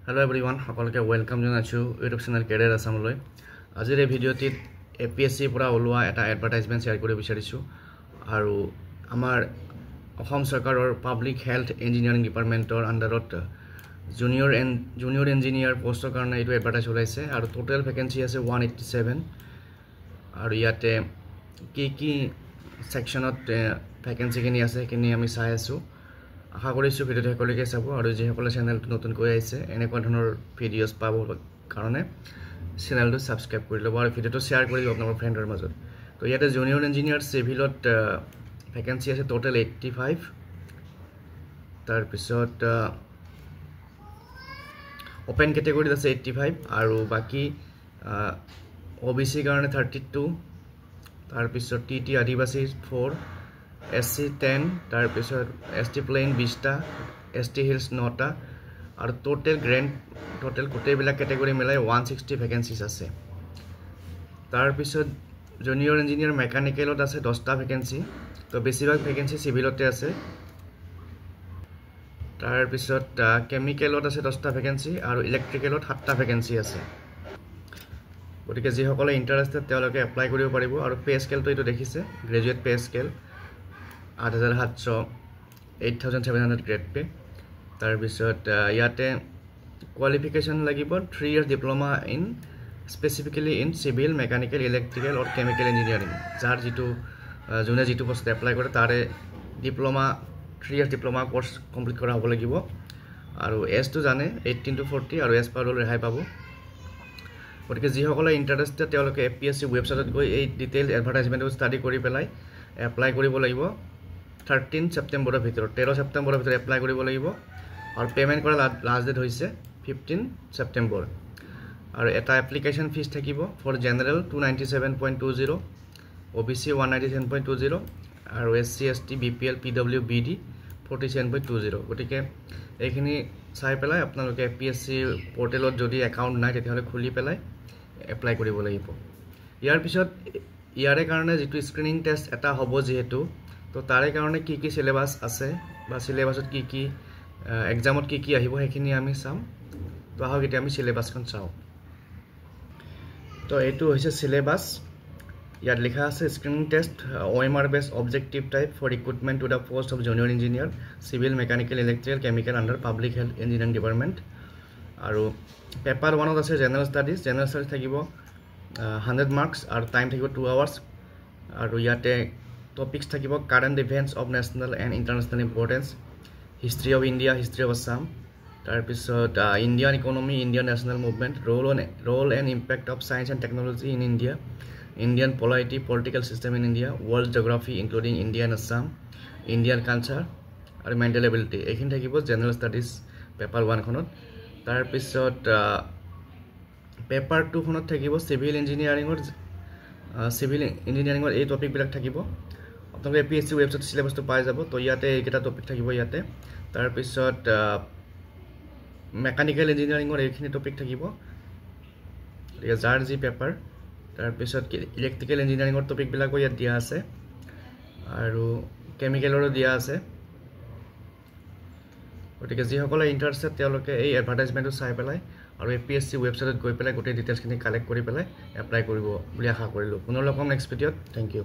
Hello everyone, সকলকে welcome জানাইছো YouTube channel career আসামলৈ। আজিৰ এই ভিডিঅ'টিত APSC পৰা ওলোৱা এটা এডভাৰটাইজমেন্ট শেয়াৰ কৰিব বিচাৰিছো আৰু আমাৰ অসম চৰকাৰৰ পাব্লিক হেলথ ইঞ্জিনিয়াৰিং ডিপাৰ্টমেন্টৰ আন্ডাৰত জুনিয়ৰ ইঞ্জিনিয়াৰ পোষ্টৰ কাৰণে এইটো এডভাৰটাইজ ওলাইছে আৰু টোটাল ভ্যাকেন্সি আছে 187 আৰু ইয়াতে কি সেকশনত ভ্যাকেন্সি কিনি আছে কিনি আমি চাই আছো। আশা কৰিছো ভিডিঅ'টো সকলোকে চাব আৰু যে সকলে চেনেলটো নতুনকৈ আহিছে এনেকুৱা ধৰণৰ ভিডিঅ'স পাব কাৰণে চেনেলটো সাবস্ক্ৰাইব কৰি ল'ব আৰু ভিডিঅ'টো শেয়াৰ কৰি আপোনাৰ ফ্ৰেণ্ডৰ মাজত। তো ইয়াতে জুনিয়ৰ ইঞ্জিনিয়াৰ সিভিলত ভ্যাকেন্সি আছে টোটাল 85 তাৰ পিছত ওপেন ক্যাটেগৰীত আছে 85 আৰু বাকি OBC কাৰণে 32 তাৰ পিছত TT আদিবাসী 4 SC 10 তাৰ পিছত ST প্লেন 20টা ST হিলস 9টা আৰু টোটাল গোটেইবিলাক ক্যাটেগৰী মিলাই 160 ভ্যাকেন্সিজ আছে। তাৰ পিছত জুনিয়ৰ ইঞ্জিনিয়াৰ মেকানিকেলত আছে 10টা ভ্যাকেন্সি, তো বেছিভাগ ভ্যাকেন্সি সিভিলতে আছে। তাৰ পিছত কেমিকেলত আছে 10টা ভ্যাকেন্সি আৰু ইলেক্ট্ৰিকেলত 7টা ভ্যাকেন্সি আছে। গতিকে যি সকলে ইন্টাৰেস্টেড তেওঁলোকে এপ্লাই কৰিব পাৰিব আৰু পে স্কেলটো এইটো দেখিছে graduate pay scale 8700 8700 grade pay. তাৰ পিছত ইয়াতে কোৱালিফিকেশন লাগিব 3 years diploma in specifically in civil mechanical electrical और কেমিক্যাল ইঞ্জিনিয়াৰিং যাৰ যোনে যিটো পোষ্ট এপ্লাই কৰে তাৰে diploma 3 years diploma course complete কৰা হ'ব লাগিব আৰু এজ টো জানে 18 to 40 আৰু এজ পাৰ ৰেহাই পাব। গতিকে যি সকলে ইন্টাৰেস্টেড তেওঁলোকে APSC ওয়েবসাইটত গৈ এই ডিটেইল এডভাৰটাইজমেন্টটো ষ্টাডি কৰি পেলাই এপ্লাই কৰিব লাগিব। 13 সেপ্টেম্বৰৰ ভিতৰত 13 সেপ্টেম্বৰৰ ভিতৰত এপ্লাই কৰিব লাগিব আৰু পেমেন্ট কৰা লাষ্ট ডেট হৈছে 15 সেপ্টেম্বৰ আৰু এটা এপ্লিকেশন ফিস থাকিব ফৰ জেনাৰেল 297.20 OBC 197.20 আৰু SC ST BPL PWBD 47.20। গতিকে এইখিনি চাই পেলাই আপোনালোকে APSC পোৰ্টেলত যদি একাউন্ট নাই তেতিয়াহলে খুলি পেলাই এপ্লাই কৰিব লাগিব। ইয়াৰ পিছত ইয়াৰে কাৰণে যেটো স্ক্ৰিনিং টেষ্ট এটা হ'ব যেহেতু তো তাৰে কাৰণে কি সিলেবাস আছে বা সিলেবাসত কি এক্সামত কি আহিব হেখিনি আমি চাম। তো আহক এতিয়া আমি সিলেবাসখন চাও। তো এইটো হৈছে সিলেবাস। ইয়াত লিখা আছে screening test OMR base objective type for recruitment to the post of junior engineer civil mechanical electrical chemical under public health engineering department আৰু পেপাৰ 1ত আছে জেনাৰেল ষ্টাডিজ থাকিব 100 মাৰ্কস আৰু টাইম থাকিব 2 আৱাৰ্স আৰু ইয়াতে টপিকস থাকিব current events of national and international importance, history of India, history of Assam, তাৰ পিছত Indian economy, Indian national movement, role and impact of science and technology in India, Indian polity political system in India, world geography including Indian Assam, Indian culture আৰু mental ability এইখিনি থাকিব general studies paper 1 খনত। তাৰ পিছত paper 2 খনত থাকিব civil ইঞ্জিনিয়াৰিংৰ এই topic বিলাক থাকিব। আপোনালোকে APSC ওয়েবসাইট সিলেবাসটো পাই যাব। তো ইয়াতে এইকেইটা টপিক থাকিব ইয়াতে। তাৰ পিছত মেকানিক্যাল ইঞ্জিনিয়াৰিংৰ এইখিনি টপিক থাকিব যাৰ যি পেপাৰ। তাৰ পিছত ইলেক্ট্ৰিক্যাল ইঞ্জিনিয়াৰিংৰ টপিক বিলাকো ইয়াত দিয়া আছে আৰু কেমিক্যালৰো দিয়া আছে। গতিকে যি সকলে ইন্টাৰেস্টেড তেওঁলোকে এই এডভাৰটাইজমেন্টটো চাই পেলাই আৰু APSC ওয়েবসাইটত গৈ পেলাই গোটেই ডিটেইলছখিনি কালেক্ট কৰি পেলাই এপ্লাই কৰিব বুলি আশা কৰিলো। পুনৰ লগ পাম নেক্সট ভিডিঅ'ত। Thank U.